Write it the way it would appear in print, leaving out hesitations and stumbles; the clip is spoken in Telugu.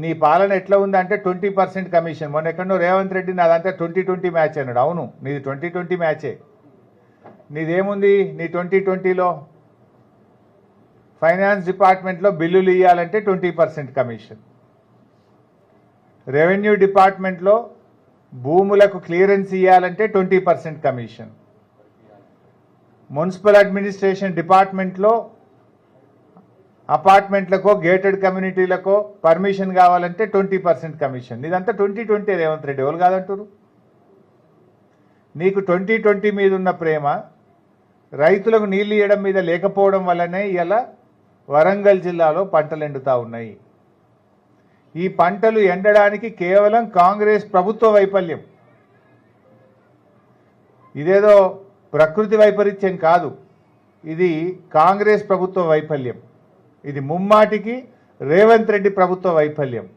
నీ పాలన ఎట్లా ఉందంటే 20% కమిషన్. మొన్న ఎక్కడో రేవంత్ రెడ్డి నాదంతా 2020 మ్యాచ్ అన్నాడు. అవును, నీది 2020 మ్యాచే. నీదేముంది నీ 2020లో? ఫైనాన్స్ డిపార్ట్మెంట్లో బిల్లులు ఇవ్వాలంటే 20% కమిషన్, రెవెన్యూ డిపార్ట్మెంట్లో భూములకు క్లియరెన్స్ ఇవ్వాలంటే 20% కమిషన్, మున్సిపల్ అడ్మినిస్ట్రేషన్ డిపార్ట్మెంట్లో అపార్ట్మెంట్లకో గేటెడ్ కమ్యూనిటీలకో పర్మిషన్ కావాలంటే 20% కమిషన్. ఇదంతా 2020 రేవంత్ రెడ్డి. ఎవరు కాదంటారు? నీకు 2020 మీద ఉన్న ప్రేమ రైతులకు నీళ్లు ఇవ్వడం మీద లేకపోవడం వల్లనే ఇలా వరంగల్ జిల్లాలో పంటలు ఎండుతూ ఉన్నాయి. ఈ పంటలు ఎండడానికి కేవలం కాంగ్రెస్ ప్రభుత్వ వైఫల్యం. ఇదేదో ప్రకృతి వైపరీత్యం కాదు, ఇది కాంగ్రెస్ ప్రభుత్వ వైఫల్యం. ఇది ముమ్మాటికి రేవంత్ రెడ్డి ప్రభుత్వ వైఫల్యం.